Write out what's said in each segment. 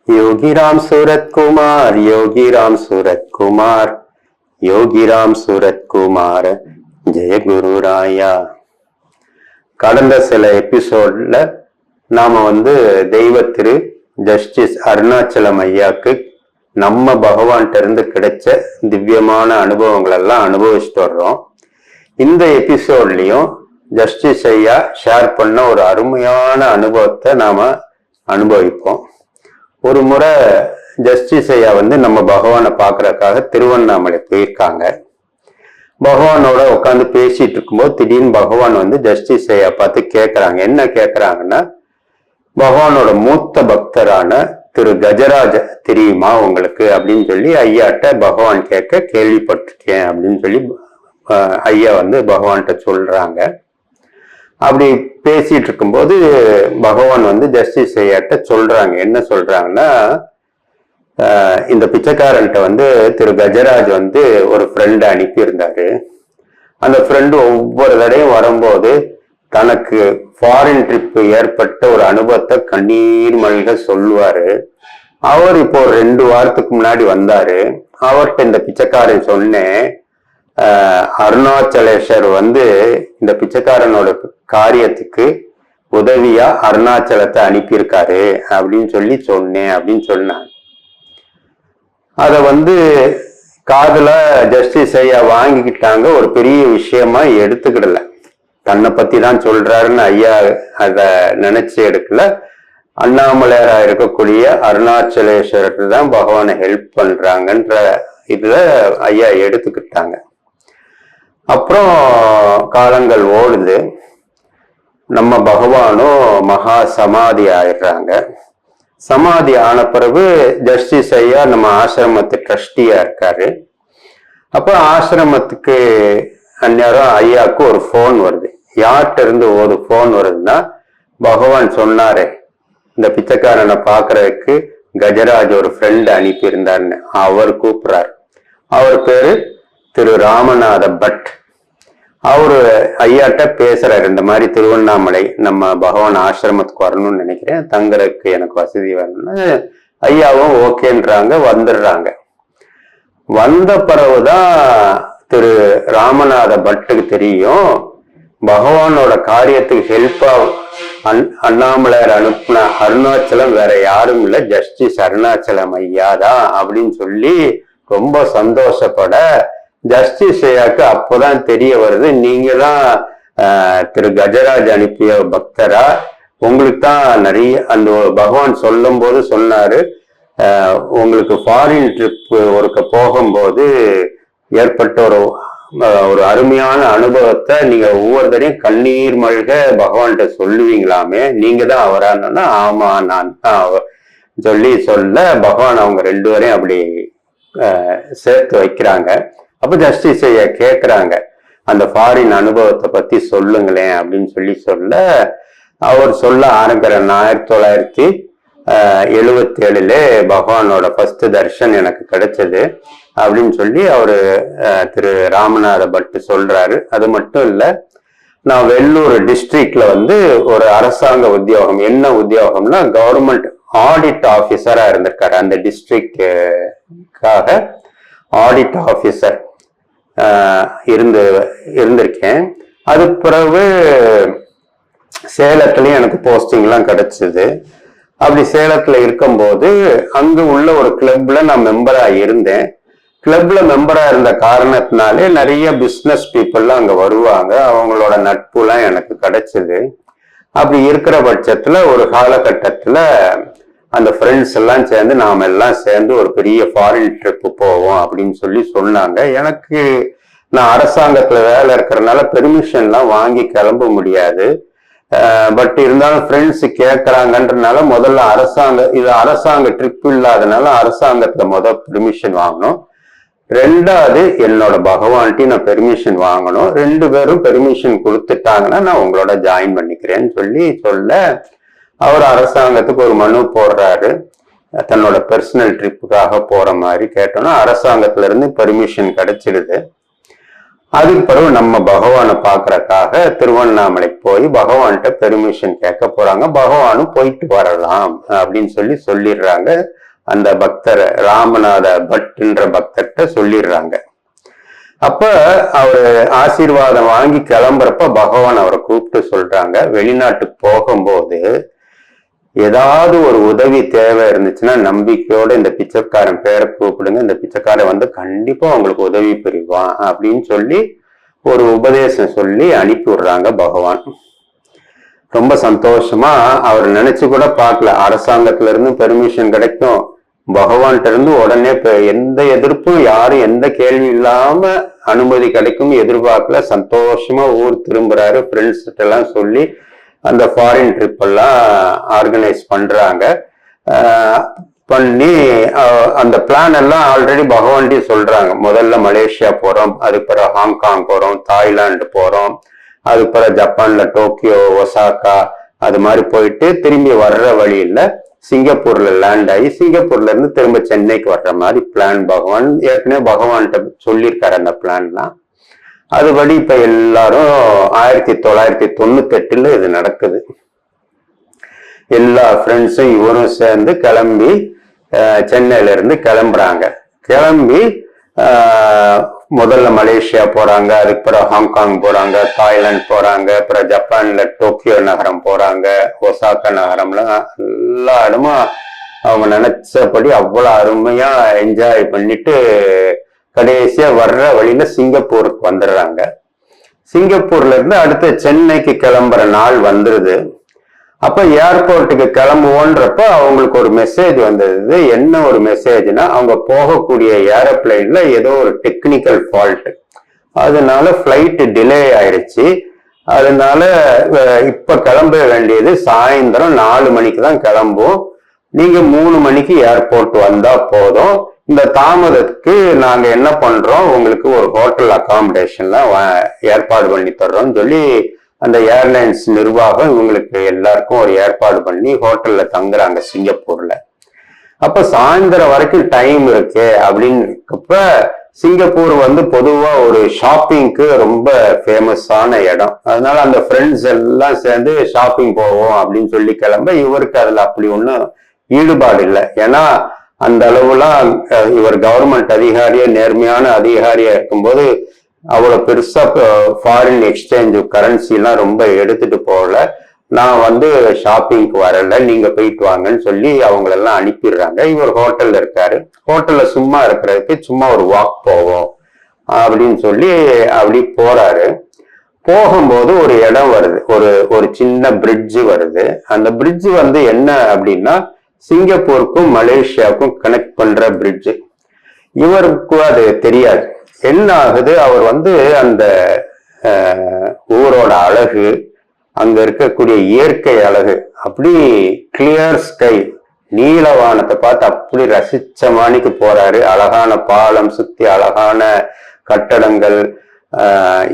योगीराम सूरत कुमार, योगीराम सूरत कुमार, யோகிராம் சூரத்குமார், ஜெய குரு ராயா. கடந்த சில எபிசோட்ல நாம தெய்வ திரு ஜஸ்டிஸ் அருணாச்சலம் ஐயாக்கு நம்ம பகவான்கிட்ட இருந்து கிடைச்ச திவ்யமான அனுபவங்கள் எல்லாம் அனுபவிச்சுட்டு வர்றோம். இந்த எபிசோட்லயும் ஜஸ்டிஸ் ஐயா ஷேர் பண்ண ஒரு அருமையான அனுபவத்தை நாம அனுபவிப்போம். ஒரு முறை ஜஸ்டிஸ் ஐயா நம்ம பகவானை பார்க்கறதுக்காக திருவண்ணாமலை போயிருக்காங்க. பகவானோட உட்காந்து பேசிட்டு இருக்கும்போது திடீர்னு பகவான் ஜஸ்டிஸ் ஐயா பார்த்து கேட்கறாங்க. என்ன கேட்கறாங்கன்னா, பகவானோட மூத்த பக்தரான திரு கஜராஜ தெரியுமா உங்களுக்கு அப்படின்னு சொல்லி ஐயாட்ட பகவான் கேட்க கேள்விப்பட்டிருக்கேன் அப்படின்னு சொல்லி ஐயா பகவான்கிட்ட சொல்றாங்க. அப்படி பேசிட்டு இருக்கும்போது பகவான் ஜஸ்டிஸ் ஐயாட்ட சொல்றாங்க. என்ன சொல்றாங்கன்னா, இந்த பிச்சைக்காரன்ட்ட திரு கஜராஜ் ஒரு ஃப்ரெண்டை அனுப்பி இருந்தாரு. அந்த ஃப்ரெண்டு ஒவ்வொரு தடையும் வரும்போது தனக்கு ஃபாரின் ட்ரிப் ஏற்பட்ட ஒரு அனுபவத்தை கண்ணீர் மல்க சொல்லுவாரு. அவர் இப்போ 2 வாரத்துக்கு முன்னாடி வந்தாரு. அவர்கிட்ட இந்த பிச்சைக்காரன் சொன்னேன், அருணாச்சலேஸ்வர் இந்த பிச்சைக்காரனோட காரியத்துக்கு உதவியா அருணாச்சலத்தை அனுப்பியிருக்காரு அப்படின்னு சொல்லி சொன்னேன் அப்படின்னு சொன்னாங்க. அத காதுல ஜஸ்டிஸ் ஐயா வாங்கிக்கிட்டாங்க. ஒரு பெரிய விஷயமா எடுத்துக்கிடல. தன்னை பத்தி தான் சொல்றாருன்னு ஐயா அத நினைச்சு எடுக்கல. அண்ணாமலையரா இருக்கக்கூடிய அருணாச்சலேஸ்வரர் தான் பகவானை ஹெல்ப் பண்றாங்கன்ற இதுல ஐயா எடுத்துக்கிட்டாங்க. அப்புறம் காலங்கள் ஓடுது. நம்ம பகவானும் மகா சமாதி ஆயிடுறாங்க. சமாதி ஆன பிறகு ஜஸ்டிஸ் ஐயா நம்ம ஆசிரமத்து ட்ரஸ்டியா இருக்காரு. அப்ப ஆசிரமத்துக்கு அந்நேரம் ஐயாவுக்கு ஒரு போன் வருது. யார்கிட்ட இருந்து ஒரு போன் வருதுன்னா, பகவான் சொன்னாரு இந்த பிச்சைக்காரனை பாக்குறதுக்கு கஜராஜ் ஒரு ஃப்ரெண்ட் அனுப்பி இருந்தாருன்னு. அவர் கூப்பிடுறாரு. அவர் பேரு திரு ராமநாத பட். அவரு ஐயாட்ட பேசுறாரு. இந்த மாதிரி திருவண்ணாமலை நம்ம பகவான் ஆசிரமத்துக்கு வரணும்னு நினைக்கிறேன், தங்குறதுக்கு எனக்கு வசதி வரணும்னு. ஐயாவும் ஓகேன்றாங்க, வந்துடுறாங்க. வந்த பிறகுதான் திரு ராமநாத பட்டுக்கு தெரியும், பகவானோட காரியத்துக்கு ஹெல்ப்பா அண்ணாமலையர் அனுப்புன அருணாச்சலம் வேற யாரும் இல்லை, ஜஸ்டிஸ் அருணாச்சலம் ஐயா தான் அப்படின்னு சொல்லி ரொம்ப சந்தோஷப்பட, ஜஸ்டிஸ் ஐயாக்கு அப்போதான் தெரிய வருது, நீங்க தான் திரு கஜராஜ் அனுப்பிய பக்தரா, உங்களுக்கு தான் நிறைய அந்த பகவான் சொல்லும் போது சொன்னாரு, உங்களுக்கு ஃபாரின் ட்ரிப் ஒருக்க போகும்போது ஏற்பட்ட ஒரு அருமையான அனுபவத்தை நீங்க ஒவ்வொரு தடையும் கண்ணீர் மல்க பகவான்கிட்ட சொல்லுவீங்களாமே, நீங்க தான் அவரானா? ஆமா நான் தான் சொல்ல பகவான் அவங்க 2 பேரையும் அப்படி சேர்த்து வைக்கிறாங்க. அப்ப ஜஸ்டிஸ் ஐயா கேக்குறாங்க, அந்த ஃபாரின் அனுபவத்தை பத்தி சொல்லுங்களேன் அப்படின்னு சொல்ல அவர் சொல்ல ஆரம்பிக்கிற, 1977 பகவானோட ஃபர்ஸ்ட் தர்ஷன் எனக்கு கிடைச்சது அப்படின்னு சொல்லி அவரு திரு ராமநாத பட்டு சொல்றாரு. அது மட்டும் இல்ல, நான் வெள்ளூர் டிஸ்ட்ரிக்ட்ல ஒரு அரசாங்க உத்தியோகம், என்ன உத்தியோகம்னா கவர்மெண்ட் ஆடிட் ஆபீசரா இருந்திருக்காரு. அந்த டிஸ்ட்ரிக்டுக்காக ஆடிட் ஆபீசர் இருந்திருக்கேன். அது பிறகு சேலத்துலயும் எனக்கு போஸ்டிங் எல்லாம் கிடைச்சது. அப்படி சேலத்துல இருக்கும்போது அங்கு உள்ள ஒரு கிளப்ல நான் மெம்பரா இருந்தேன். கிளப்ல மெம்பரா இருந்த காரணத்தினாலே நிறைய பிசினஸ் பீப்புள்லாம் அங்க வருவாங்க. அவங்களோட நட்புலாம் எனக்கு கிடைச்சது. அப்படி இருக்கிற பட்சத்துல ஒரு காலகட்டத்துல அந்த ஃப்ரெண்ட்ஸ் எல்லாம் சேர்ந்து நாம எல்லாம் சேர்ந்து ஒரு பெரிய ஃபாரின் ட்ரிப் போவோம் அப்படின்னு சொன்னாங்க. எனக்கு நான் அரசாங்கத்துல வேலை இருக்கிறதுனால பெர்மிஷன்லாம் வாங்கி கிளம்ப முடியாது. பட் இருந்தாலும் ஃப்ரெண்ட்ஸ் கேட்கறாங்கன்றனால முதல்ல இது அரசாங்க ட்ரிப் இல்லாதனால அரசாங்கத்துல பெர்மிஷன் வாங்கணும். 2வது என்னோட பகவான்கிட்ட நான் பெர்மிஷன் வாங்கணும். 2 பேரும் பெர்மிஷன் கொடுத்துட்டாங்கன்னா நான் உங்களோட ஜாயின் பண்ணிக்கிறேன்னு சொல்ல அவர் அரசாங்கத்துக்கு ஒரு மனு போடுறாரு. தன்னோட பர்சனல் ட்ரிப்புக்காக போற மாதிரி கேட்டோம்னா அரசாங்கத்துல இருந்து பெர்மிஷன் கிடைச்சிடுது. அதுக்கு பிறகு நம்ம பகவானை பாக்குறதுக்காக திருவண்ணாமலை போய் பகவான்கிட்ட பெர்மிஷன் கேட்க போறாங்க. பகவானும் போயிட்டு வரலாம் அப்படின்னு சொல்லிடுறாங்க. அந்த பக்தர் ராமநாத பட்ன்ற பக்தர்கிட்ட சொல்லிடுறாங்க. அப்ப அவரு ஆசீர்வாதம் வாங்கி கிளம்புறப்ப பகவான் அவரை கூப்பிட்டு சொல்றாங்க, வெளிநாட்டுக்கு போகும்போது ஏதாவது ஒரு உதவி தேவை இருந்துச்சுன்னா நம்பிக்கையோட இந்த பிச்சைக்காரன் பேரை கூப்பிடுங்க, இந்த பிச்சைக்காரன் வந்து கண்டிப்பா உங்களுக்கு உதவி புரிவான் அப்படின்னு சொல்லி ஒரு உபதேசம் சொல்லி அனுப்பி விடுறாங்க பகவான். ரொம்ப சந்தோஷமா அவர் நினைச்சு கூட பார்க்கல, அரசாங்கத்துல இருந்து பெர்மிஷன் கிடைக்கும், பகவான்கிட்ட இருந்து உடனே எந்த எதிர்ப்பும் யாரும் எந்த கேள்வி இல்லாம அனுமதி கிடைக்கும் எதிர்பார்க்கல. சந்தோஷமா ஊர் திரும்புறாரு. ஃப்ரெண்ட்ஸ் கிட்ட எல்லாம் சொல்லி அந்த ஃபாரின் ட்ரிப் எல்லாம் ஆர்கனைஸ் பண்றாங்க. பண்ணி அந்த பிளான் எல்லாம் ஆல்ரெடி பகவான்டி சொல்றாங்க. முதல்ல மலேசியா போறோம், அதுக்கு பிறகு ஹாங்காங் போறோம், தாய்லாந்து போறோம், அதுக்கு பிறகு ஜப்பான்ல டோக்கியோ, ஒசாக்கா அது மாதிரி போயிட்டு திரும்பி வர்ற வழியில சிங்கப்பூர்ல லேண்ட் ஆகி சிங்கப்பூர்ல இருந்து திரும்ப சென்னைக்கு வர்ற மாதிரி பிளான் பகவான் ஏற்கனவே பகவான்கிட்ட சொல்லியிருக்காரு அந்த பிளான்லாம். அதுபடி இப்ப எல்லாரும் 1998 இது நடக்குது. எல்லா ஃப்ரெண்ட்ஸும் இவரும் சேர்ந்து கிளம்பி சென்னையில இருந்து கிளம்புறாங்க. கிளம்பி முதல்ல மலேசியா போறாங்க, அதுக்கு பிறகு ஹாங்காங் போறாங்க, தாய்லாந்து போறாங்க, அப்புறம் ஜப்பான்ல டோக்கியோ நகரம் போறாங்க, ஒசாக்கா நகரம்லாம் எல்லா இடமும் அவங்க நினைச்சபடி அவ்வளவு அருமையா என்ஜாய் பண்ணிட்டு கடைசியா வர்ற வழியில சிங்கப்பூருக்கு வந்துடுறாங்க. சிங்கப்பூர்ல இருந்து அடுத்து சென்னைக்கு கிளம்புற நாள் வந்துருது. அப்ப ஏர்போர்ட்டுக்கு கிளம்புவோன்றப்ப அவங்களுக்கு ஒரு மெசேஜ் வந்தது. என்ன ஒரு மெசேஜ்னா, அவங்க போகக்கூடிய ஏரோப்ளைன்ல ஏதோ ஒரு டெக்னிக்கல் ஃபால்ட், அதனால ஃபிளைட் டிலே ஆயிடுச்சு. அதனால இப்ப கிளம்ப வேண்டியது சாயந்தரம் 4 மணிக்கு தான் கிளம்பும், நீங்க 3 மணிக்கு ஏர்போர்ட் வந்தா போதும். இந்த தாமதத்துக்கு நாங்க என்ன பண்றோம், உங்களுக்கு ஒரு ஹோட்டல் அகாமடேஷன்லாம் ஏற்பாடு பண்ணி தர்றோம்னு சொல்லி அந்த ஏர்லைன்ஸ் நிர்வாகம் இவங்களுக்கு எல்லாருக்கும் ஒரு ஏற்பாடு பண்ணி ஹோட்டல்ல தங்குறாங்க சிங்கப்பூர்ல. அப்ப சாயந்தரம் வரைக்கும் டைம் இருக்கு அப்படின்னு இருக்கப்ப சிங்கப்பூர் வந்து பொதுவா ஒரு ஷாப்பிங்க்கு ரொம்ப ஃபேமஸான இடம். அதனால அந்த ஃப்ரெண்ட்ஸ் எல்லாம் சேர்ந்து ஷாப்பிங் போவோம் அப்படின்னு சொல்லி கிளம்ப இவருக்கு அதுல அப்படி ஒன்றும் ஈடுபாடு இல்லை. ஏன்னா அந்த அளவுலாம் இவர் கவர்மெண்ட் அதிகாரியா நேர்மையான அதிகாரியா இருக்கும்போது அவ்வளவு பெருசா ஃபாரின் எக்ஸ்சேஞ்ச் கரன்சி எல்லாம் ரொம்ப எடுத்துட்டு போகல. நான் வந்து ஷாப்பிங்க்கு வரல, நீங்க போயிட்டு வாங்கன்னு சொல்லி அவங்களெல்லாம் அனுப்பிடுறாங்க. இவர் ஹோட்டல்ல இருக்காரு. ஹோட்டல்ல சும்மா இருக்கிறதுக்கு சும்மா ஒரு வாக் போவோம் அப்படின்னு சொல்லி அப்படி போறாரு. போகும்போது ஒரு இடம் வருது, ஒரு சின்ன பிரிட்ஜ் வருது. அந்த பிரிட்ஜ் வந்து என்ன அப்படின்னா சிங்கப்பூருக்கும் மலேசியாவுக்கும் கனெக்ட் பண்ற பிரிட்ஜ். இவருக்கு அது தெரியாது. என்ன ஆகுது, அவர் வந்து அந்த ஊரோட அழகு, அங்க இருக்கக்கூடிய இயற்கை அழகு, அப்படி கிளியர் ஸ்கை, நீலவானத்தை பார்த்து அப்படி ரசிச்ச மாணிக்கு போறாரு. அழகான பாலம், சுத்தி அழகான கட்டடங்கள்,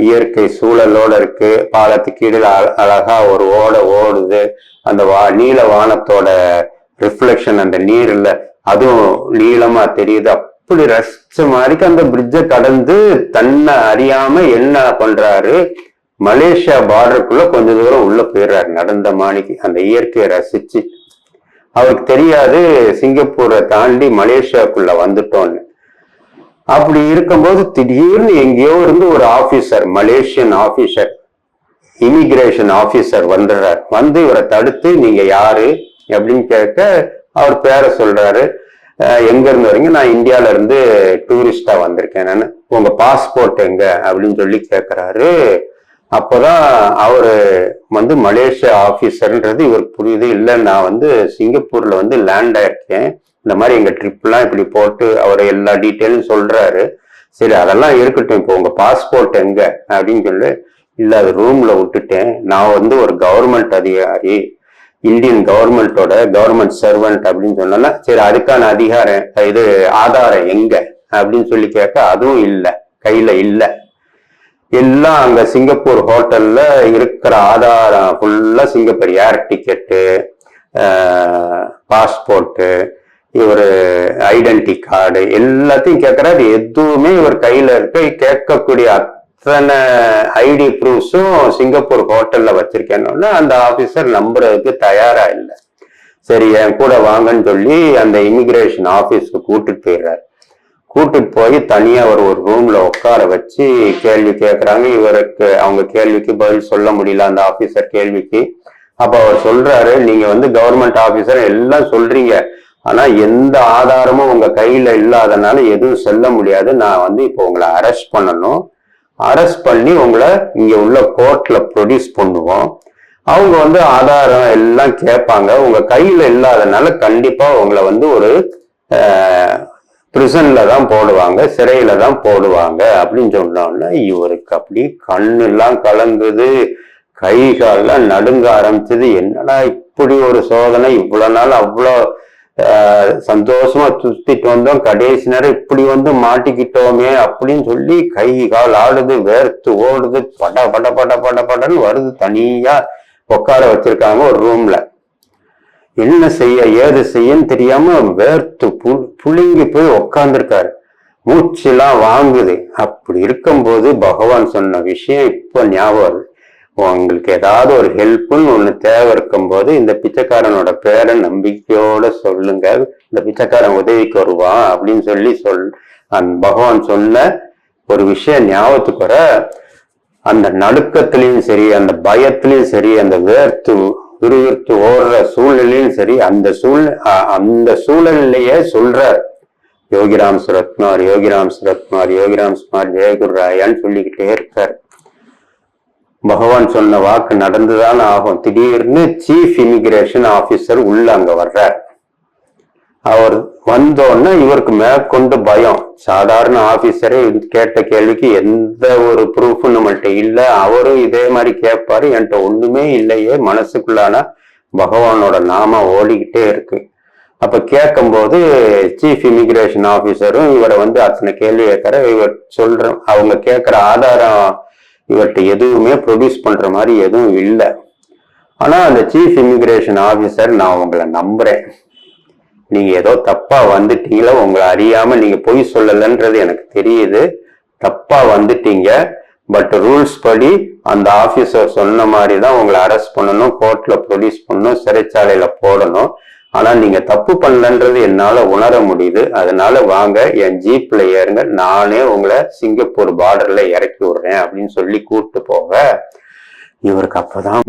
இயற்கை சூழலோட இருக்கு. பாலத்துக்கு கீழே அழகா ஒரு ஓடுது. அந்த நீல வானத்தோட ரிஃப்ளெக்ஷன் அந்த நீர்ல அதுவும் நீளமா தெரியுது. அப்படி ரசிச்ச மாதிரிக்கு அந்த பிரிட்ஜை கடந்து தன்னை அறியாம என்ன பண்றாரு, மலேசியா பார்டருக்குள்ள கொஞ்ச தூரம் உள்ள போயிடுறாரு நடந்த மாணிக்கு, அந்த இயற்கையை ரசிச்சு. அவருக்கு தெரியாது சிங்கப்பூரை தாண்டி மலேசியாவுக்குள்ள வந்துட்டோன்னு. அப்படி இருக்கும்போது திடீர்னு எங்கேயோ இருந்து ஒரு officer, Malaysian officer, immigration officer வந்துடுறார். வந்து இவரை தடுத்து நீங்க யாரு அப்படின்னு கேட்க அவர் பேரை சொல்றாரு. எங்க இருந்து வரீங்க? நான் இந்தியால இருந்து டூரிஸ்டா வந்திருக்கேன், நான் உங்க பாஸ்போர்ட் எங்க அப்படின்னு சொல்லி கேட்கிறாரு. அப்பதான் அவரு வந்து மலேசியா ஆபீசர்ன்றது இவருக்கு புரியுது. இல்லை, நான் வந்து சிங்கப்பூர்ல வந்து லேண்ட் ஆயிருக்கேன், இந்த மாதிரி எங்க ட்ரிப் எல்லாம் இப்படி போட்டு அவர் எல்லா டீட்டெயிலும் சொல்றாரு. சரி அதெல்லாம் இருக்கட்டும், இப்போ உங்க பாஸ்போர்ட் எங்க அப்படின்னு சொல்லி, இல்ல அது ரூம்ல விட்டுட்டேன், நான் வந்து ஒரு கவர்மெண்ட் அதிகாரி, இந்தியன் கவர்மெண்டோட கவர்மெண்ட் சர்வெண்ட் அப்படின்னு சொன்னா, சரி அதுக்கான அதிகாரம் இது ஆதாரம் எங்க அப்படின்னு சொல்லி கேட்க அதுவும் இல்லை, கையில இல்லை. எல்லாம் அங்க சிங்கப்பூர் ஹோட்டல்ல இருக்கிற ஆதாரம் ஃபுல்லா சிங்கப்பூர் ஏர் டிக்கெட்டு, பாஸ்போர்ட்டு, இவர் ஐடென்டி கார்டு எல்லாத்தையும் கேட்கறாரு. எதுவுமே இவர் கையில இருக்க கேட்கக்கூடிய அத்தனை ஐடி ப்ரூஃப்ஸும் சிங்கப்பூர் ஹோட்டல்ல வச்சிருக்கேன்னு அந்த ஆபீசர் நம்புறதுக்கு தயாரா இல்லை. சரி என் கூட வாங்கன்னு சொல்லி அந்த இமிகிரேஷன் ஆபீஸ்க்கு கூட்டிட்டு போயிடுறாரு. கூட்டிட்டு போய் தனியா ஒரு ரூம்ல உட்கார வச்சு கேள்வி கேட்கறாங்க. இவருக்கு அவங்க கேள்விக்கு பதில் சொல்ல முடியல, அந்த ஆபீசர் கேள்விக்கு. அப்ப அவர் சொல்றாரு, நீங்க கவர்மெண்ட் ஆபீசர் எல்லாம் சொல்றீங்க, ஆனா எந்த ஆதாரமும் உங்க கையில இல்லாதனால எதுவும் சொல்ல முடியாது. நான் இப்போ உங்களை அரெஸ்ட் பண்ணணும். அரெஸ்ட் பண்ணி உங்களை இங்க உள்ள கோர்ட்ல ப்ரொடியூஸ் பண்ணுவோம். அவங்க ஆதாரம் எல்லாம் கேட்பாங்க. உங்க கையில இல்லாதனால கண்டிப்பா உங்களை ஒரு பிரிசன்ல தான் போடுவாங்க, சிறையில தான் போடுவாங்க அப்படின்னு சொன்னோன்னா இவருக்கு அப்படி கண்ணு எல்லாம் கலங்குது, கை கால்லாம் நடுங்க ஆரம்பிச்சது. என்னடா இப்படி ஒரு சோதனை, இவ்வளவு நாள் அவ்வளோ சந்தோஷமா சுத்திட்டு வந்தோம், கடைசி நேரம் இப்படி மாட்டிக்கிட்டோமே அப்படின்னு சொல்லி கை கால் ஆடுது, வேர்த்து ஓடுது, பட பட பட பட படன்னு வருது. தனியா உட்கார வச்சிருக்காங்க ஒரு ரூம்ல. என்ன செய்ய ஏது செய்யன்னு தெரியாம வேர்த்து புழுங்கி போய் உக்காந்துருக்காரு. மூச்செல்லாம் வாங்குது. அப்படி இருக்கும்போது பகவான் சொன்ன விஷயம் இப்ப ஞாபகம். உங்களுக்கு ஏதாவது ஒரு ஹெல்ப்னு ஒண்ணு தேவை இருக்கும் போது இந்த பிச்சைக்காரனோட பேரை நம்பிக்கையோட சொல்லுங்க, இந்த பிச்சைக்காரன் உதவிக்கு வருவான் அப்படின்னு சொல்லி பகவான் சொன்ன ஒரு விஷயம் ஞாபகத்துக்கு வர, அந்த நடுக்கத்திலையும் சரி, அந்த பயத்திலையும் சரி, அந்த விறுவிறுத்து ஓடுற சூழ்நிலையும் சரி, அந்த சூழல்லையே சொல்றார் யோகிராம் சுரத்குமார், யோகிராம் சுரத்குமார், யோகிராம் சுமார் ஜெயகுரு ராயான்னு சொல்லிக்கிட்டே இருக்கார். பகவான் சொன்ன வாக்கு நடந்துதான் ஆகும். திடீர்னு சீஃப் இமிகிரேஷன் ஆபீசர் உள்ள அங்க வர்றார். அவர் வந்தோன்னா இவருக்கு மேற்கொண்டு பயம். சாதாரண ஆபீசரே கேட்ட கேள்விக்கு எந்த ஒரு ப்ரூஃபும் நம்மள்கிட்ட இல்லை, அவரும் இதே மாதிரி கேட்பாரு, என்கிட்ட ஒண்ணுமே இல்லையே. மனசுக்குள்ளான பகவானோட நாம ஓடிக்கிட்டே இருக்கு. அப்ப கேட்கும் போது சீஃப் இமிகிரேஷன் ஆபீசரும் இவரை அத்தனை கேள்வி கேட்கற. இவர் அவங்க கேட்கிற ஆதாரம் இவர்கிட்ட எதுவுமே ப்ரொடியூஸ் பண்ற மாதிரி எதுவும் இல்லை. ஆனா அந்த சீஃப் இமிகிரேஷன் ஆபீசர், நான் உங்களை நம்புறேன், நீங்க ஏதோ தப்பா வந்துட்டீங்களா, உங்களை அறியாம நீங்க பொய் சொல்லலன்றது எனக்கு தெரியுது, தப்பா வந்துட்டீங்க. பட் ரூல்ஸ் படி அந்த ஆபீசர் சொன்ன மாதிரிதான் உங்களை அரெஸ்ட் பண்ணணும், கோர்ட்ல ப்ரொடியூஸ் பண்ணணும், சிறைச்சாலையில போடணும். ஆனா நீங்க தப்பு பண்ணலன்றது என்னால உணர முடியுது. அதனால வாங்க என் ஜீப்ல ஏறுங்க, நானே உங்களை சிங்கப்பூர் பார்டர்ல இறக்கி விடுறேன் அப்படின்னு சொல்லி கூப்பிட்டு போக, இவருக்கு அப்பதான்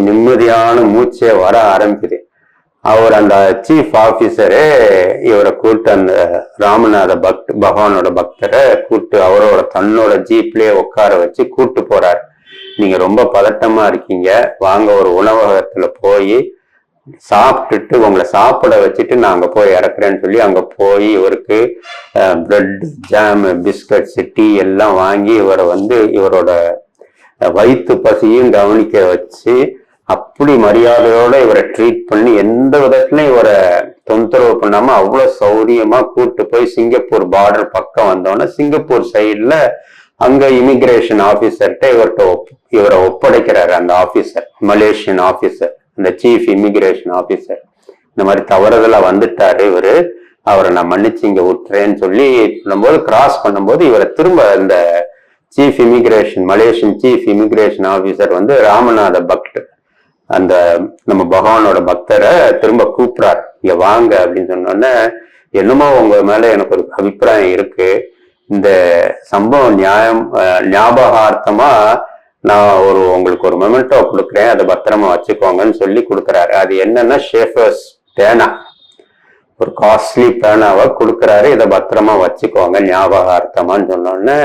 நிம்மதியான மூச்சே வர ஆரம்பிக்குது. அவர் அந்த சீஃப் ஆபீசரே இவரை கூப்பிட்டு அந்த ராமநாத பகவானோட பக்தரை கூப்பிட்டு அவரோட தன்னோட ஜீப்லயே உட்கார வச்சு கூப்பிட்டு போறாரு. நீங்க ரொம்ப பதட்டமா இருக்கீங்க, வாங்க ஒரு உணவகத்துல போய் சாப்பிட்டுட்டு உங்களை சாப்பிட வச்சுட்டு நான் அங்க போய் இறக்குறேன்னு சொல்லி அங்க போய் இவருக்கு பிரெட், ஜாம், பிஸ்கட்ஸ், டீ எல்லாம் வாங்கி இவரை இவரோட வயிற்று பசியும் கவனிக்க வச்சு அப்படி மரியாதையோட இவரை ட்ரீட் பண்ணி எந்த விதத்துலயும் இவரை தொந்தரவு பண்ணாம அவ்வளவு சௌரியமா கூப்பிட்டு போய் சிங்கப்பூர் பார்டர் பக்கம் வந்தோன்னா சிங்கப்பூர் சைட்ல அங்க இமிகிரேஷன் ஆபீசர்கிட்ட இவரை ஒப்படைக்கிறாரு. அந்த ஆபீசர் மலேசியன் ஆபீசர், இந்த சீஃப் இமிகிரேஷன் ஆபீசர், இந்த மாதிரி தவறுதலா வந்துட்டாரு இவரு, அவரை நான் மன்னிச்சு இங்க விட்டுறேன்னு சொல்லி பண்ணும்போது கிராஸ் பண்ணும்போது இவரை திரும்ப இந்த chief immigration Malaysian chief immigration officer Ramanatha பக்தர், அந்த நம்ம பகவானோட பக்தரை திரும்ப கூப்பிடார், இங்க வாங்க அப்படின்னு சொன்னோன்னே, என்னமோ உங்க மேல எனக்கு ஒரு அபிப்பிராயம் இருக்கு, இந்த சம்பவம் ஞாபகார்த்தமா நான் உங்களுக்கு ஒரு மொமெண்டோ கொடுக்குறேன், அதை பத்திரமா வச்சுக்கோங்கன்னு சொல்லி கொடுக்குறாரு. அது என்னன்னா ஷேஃபர்ஸ் பேனா, ஒரு காஸ்ட்லி பேனாவை கொடுக்குறாரு, இதை பத்திரமா வச்சுக்கோங்க ஞாபகார்த்தமான்னு சொன்னோன்னே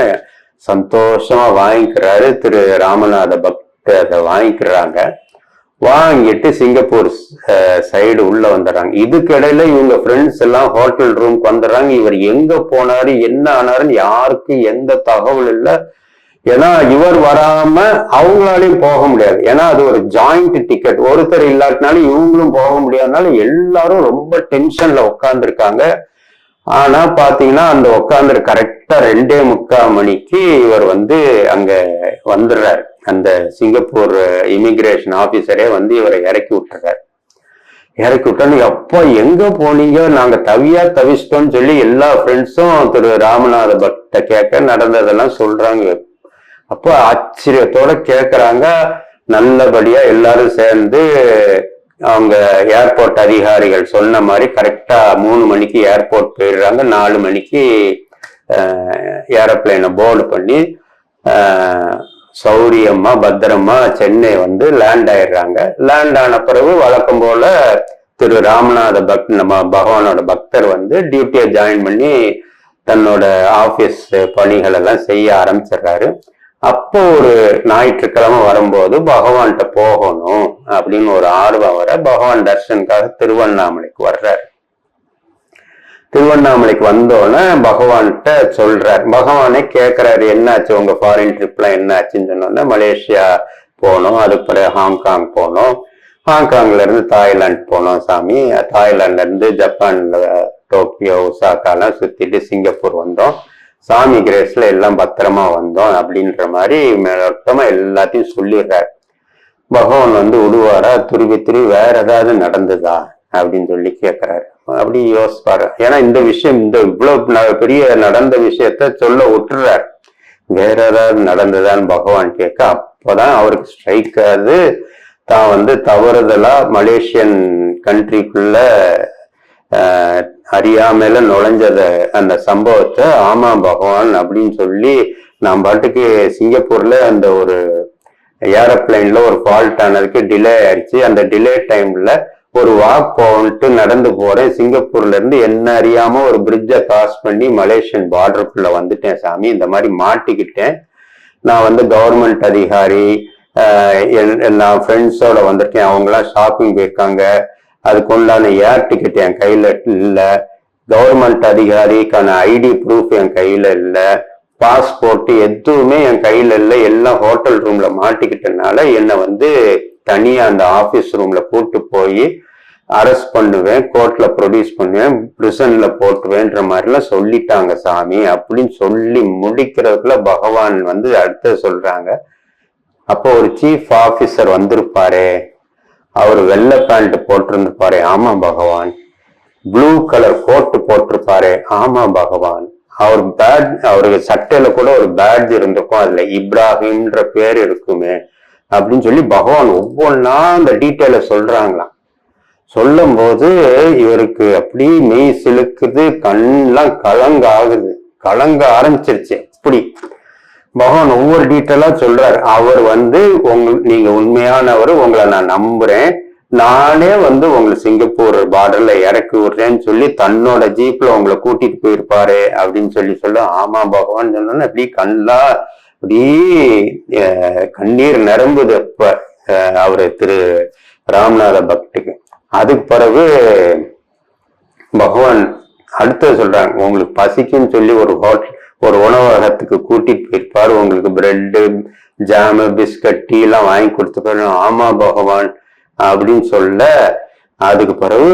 சந்தோஷமா வாங்கிக்கிறாரு. திரு ராமநாத பக்தர் அதை வாங்கிக்கிறாங்க. வாங்கிட்டு சிங்கப்பூர் சைடு உள்ள வந்துடுறாங்க. இதுக்கு இடையில இவங்க ஃப்ரெண்ட்ஸ் எல்லாம் ஹோட்டல் ரூம்க்கு வந்துடுறாங்க. இவர் எங்க போனாரு என்ன ஆனாருன்னு யாருக்கு எந்த தகவல் இல்லை. ஏன்னா இவர் வராம அவங்களாலையும் போக முடியாது. ஏன்னா அது ஒரு ஜாயிண்ட் டிக்கெட், ஒருத்தர் இல்லாட்டினாலும் இவங்களும் போக முடியாதனால எல்லாரும் ரொம்ப டென்ஷன்ல உட்கார்ந்துருக்காங்க. ஆனா பாத்தீங்கன்னா அந்த உட்கார்ந்து கரெக்டா 2:45 மணிக்கு இவர் அங்க வந்துடுறாரு. அந்த சிங்கப்பூர் இமிகிரேஷன் ஆபீசரே இவரை இறக்கி விட்டுறாரு. இறக்கி விட்டோன்னு, எப்போ எங்க போனீங்க, நாங்க தவிச்சிட்டோம்னு சொல்லி எல்லா ஃப்ரெண்ட்ஸும் திரு ராமநாத பக்த கேட்க நடந்ததெல்லாம் சொல்றாங்க. அப்போ ஆச்சரியத்தோட கேக்குறாங்க. நல்லபடியா எல்லாரும் சேர்ந்து அவங்க ஏர்போர்ட் அதிகாரிகள் சொன்ன மாதிரி கரெக்டா 3 மணிக்கு ஏர்போர்ட் போயிடுறாங்க. 4 மணிக்கு ஏரோப்ளைனை போர்டு பண்ணி சௌரியமா பத்திரமா சென்னை வந்து லேண்ட் ஆயிடுறாங்க. லேண்ட் ஆன பிறகு வழக்கம் போல திரு ராமநாத நம்ம பகவானோட பக்தர் வந்து டியூட்டியை ஜாயின் பண்ணி தன்னோட ஆபீஸ் பணிகள் எல்லாம் செய்ய ஆரம்பிச்சிடுறாரு. அப்போ ஒரு ஞாயிற்றுக்கிழமை வரும்போது பகவான்கிட்ட போகணும் அப்படின்னு ஒரு ஆர்வம் வர பகவான் தர்ஷனுக்காக திருவண்ணாமலைக்கு வர்றாரு. திருவண்ணாமலைக்கு வந்தோடனே பகவான்கிட்ட சொல்றாரு. பகவானே கேட்கிறாரு, என்னாச்சு உங்க ஃபாரின் ட்ரிப்லாம் என்ன ஆச்சுன்னு சொன்னோன்னா, மலேசியா போனோம், அதுக்கு பிறகு ஹாங்காங் போனோம், ஹாங்காங்ல இருந்து தாய்லாந்து போனோம் சாமி, தாய்லாந்துல இருந்து ஜப்பான்ல டோக்கியோ ஒசாக்காலாம் சுத்திட்டு சிங்கப்பூர் வந்தோம், சாமி கிரேஸ்ல எல்லாம் பத்திரமா வந்தோம் அப்படின்ற மாதிரி மேலோட்டமா எல்லாத்தையும் சொல்லிடுறாரு. பகவான் வந்து விடுவாரா, துருவி வேற ஏதாவது நடந்ததா அப்படின்னு சொல்லி கேட்கிறாரு. அப்படி யோசிப்பாரு. ஏன்னா இந்த விஷயம் இவ்வளவு பெரிய நடந்த விஷயத்த சொல்ல விட்டுறாரு. வேற ஏதாவது நடந்ததான்னு பகவான் கேட்க, அப்போதான் அவருக்கு ஸ்ட்ரைக் ஆகுது, தான் வந்து தவறுதலா மலேசியன் கண்ட்ரிக்குள்ள அறியாமையில நுழைஞ்சத அந்த சம்பவத்தை ஆமா பகவான் அப்படின்னு சொல்லி, நான் பாட்டுக்கு சிங்கப்பூர்ல அந்த ஒரு ஏரோப்ளைன்ல ஒரு ஃபால்ட் ஆனதுக்கு டிலே ஆயிடுச்சு. அந்த டிலே டைம்ல ஒரு வாக் போன்ட்டு நடந்து போறேன். சிங்கப்பூர்ல இருந்து என்ன அறியாம ஒரு பிரிட்ஜை கிராஸ் பண்ணி மலேசியன் பார்டருக்குள்ள வந்துட்டேன் சாமி, இந்த மாதிரி மாட்டிக்கிட்டேன். நான் வந்து கவர்மெண்ட் அதிகாரி, நான் ஃப்ரெண்ட்ஸோட வந்திருக்கேன், அவங்களாம் ஷாப்பிங் போயிருக்காங்க, அதுக்கு உண்டான ஏர் டிக்கெட் என் கையில இல்லை, கவர்மெண்ட் அதிகாரிக்கான ஐடி ப்ரூஃப் என் கையில இல்லை, பாஸ்போர்ட் எதுவுமே என் கையில இல்லை, எல்லாம் ஹோட்டல் ரூம்ல மாட்டிக்கிட்டனால என்னை வந்து தனியா அந்த ஆபீஸ் ரூம்ல கூட்டு போய் அரெஸ்ட் பண்ணுவேன், கோர்ட்ல ப்ரொடியூஸ் பண்ணுவேன், பிரிசன்ல போட்டுவேன்ற மாதிரிலாம் சொல்லிட்டாங்க சாமி அப்படின்னு சொல்லி முடிக்கிறதுக்குள்ள பகவான் வந்து அடுத்த சொல்றாங்க. அப்போ ஒரு சீஃப் ஆபீசர் வந்திருப்பாரு, அவர் வெள்ளை பேண்ட் போட்டிருந்திருப்பாரு, ஆமா பகவான். ப்ளூ கலர் கோட் போட்டிருப்பாரு, ஆமா பகவான். அவருக்கு சட்டையில கூட ஒரு பேட்ஜ் இருந்திருக்கும், அதுல இப்ராஹிம்ன்ற பேர் இருக்குமே அப்படின்னு சொல்லி பகவான் ஒவ்வொன்னா அந்த டீட்டெயில சொல்றாங்களாம். சொல்லும் போது இவருக்கு அப்படி மெய் சிலுக்குது, கண்ணெல்லாம் கலங்க ஆரம்பிச்சிருச்சு. அப்படி பகவான் ஒவ்வொரு டீட்டெயிலா சொல்றாரு. அவர் வந்து நீங்க உண்மையானவர், உங்களை நான் நம்புறேன், நானே வந்து உங்களை சிங்கப்பூர் பார்டர்ல இறக்கி விடுறேன்னு சொல்லி தன்னோட ஜீப்ல உங்களை கூட்டிட்டு போயிருப்பாரு அப்படின்னு சொல்ல, ஆமா பகவான் சொன்னோன்னு அப்படி அப்படி கண்ணீர் நிரம்புது அப்ப அவரு திரு ராமநாத பக்துக்கு. அதுக்கு பிறகு பகவான் அடுத்தது சொல்றாங்க, உங்களுக்கு பசிக்குன்னு சொல்லி ஒரு உணவகத்துக்கு கூட்டிட்டு போயிருப்பாரு, உங்களுக்கு பிரெட்டு ஜாமு பிஸ்கட் டீ எல்லாம் வாங்கி கொடுத்துப்பாரு, ஆமா பகவான் அப்படின்னு சொல்ல, அதுக்கு பிறகு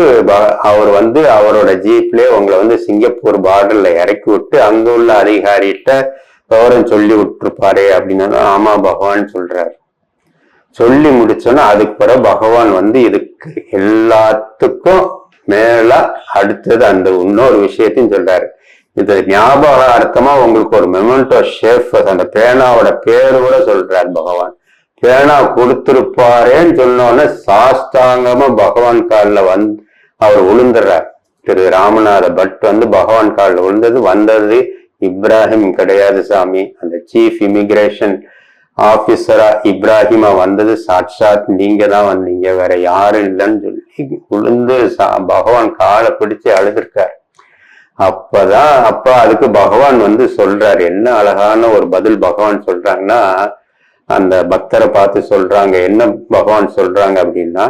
அவர் வந்து அவரோட ஜீப்லயே உங்களை வந்து சிங்கப்பூர் பார்டர்ல இறக்கி விட்டு அங்க உள்ள அதிகாரிகிட்ட விவரம் சொல்லி விட்டுருப்பாரு அப்படின்னு, ஆமா பகவான் சொல்றாரு. சொல்லி முடிச்சோன்னா அதுக்கு பிறகு பகவான் வந்து இதுக்கு எல்லாத்துக்கும் மேல அடுத்தது அந்த இன்னொரு விஷயத்தையும் சொல்றாரு. இது ஞாபகார்த்தமா உங்களுக்கு ஒரு மெமெண்டோ ஷேஃப், அந்த பேனாவோட பேரு கூட சொல்றாரு பகவான். பேனா கொடுத்திருப்பாரேன்னு சொன்னோன்னே சாஸ்தாங்கமா பகவான் காலில் அவர் விழுந்துடுறார். திரு ராமநாத பட் வந்து பகவான் காலில் வந்தது இப்ராஹிம் கிடையாது சாமி, அந்த சீஃப் இமிகிரேஷன் ஆபீசரா இப்ராஹிமா வந்தது சாட்சாத் நீங்க தான் வந்தீங்க, வேற யாரும் இல்லைன்னு சொல்லி விழுந்து பகவான் காலை பிடிச்சு அழுதுருக்காரு. அப்ப அதுக்கு பகவான் வந்து சொல்றாரு, என்ன அழகான ஒரு பதில் பகவான் சொல்றாங்கன்னா, அந்த பக்தரை பார்த்து சொல்றாங்க, என்ன பகவான் சொல்றாங்க அப்படின்னா,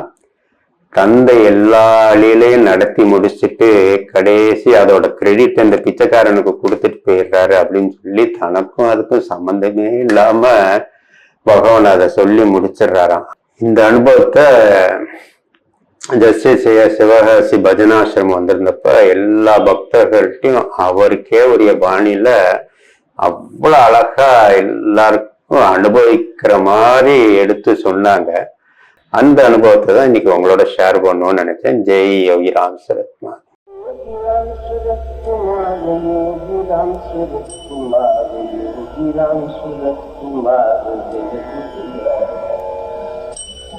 தந்தை எல்லா லீலையும் நடத்தி முடிச்சுட்டு கடைசி அதோட கிரெடிட் அந்த பிச்சைக்காரனுக்கு கொடுத்துட்டு போயிடுறாரு அப்படின்னு சொல்லி தனக்கும் அதுக்கும் சம்பந்தமே இல்லாம பகவான் அதை சொல்லி முடிச்சிடுறாராம். இந்த அனுபவத்தை ஜஸ்டிஸ் சிவகாசி பஜனாசிரமம் வந்திருந்தப்ப எல்லா பக்தர்கள்ட்டையும் அவருக்கே உரிய பாணியில அவ்வளவு அழகா எல்லாருக்கும் அனுபவிக்கிற மாதிரி எடுத்து சொன்னாங்க. அந்த அனுபவத்தை தான் இன்னைக்கு உங்களோட ஷேர் பண்ணணும்னு நினைச்சேன். ஜெய் யோகி Ram சரத்மா. Ram Surat Kumar, Yogi Ram Surat Kumar, Yogi Ram Surat Kumar,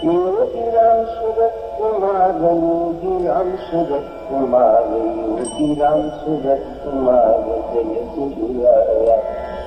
Yogi Ram Surat Kumar, Yogi Ram Surat Kumar, Yogi Ram Surat Kumar, Jai Guru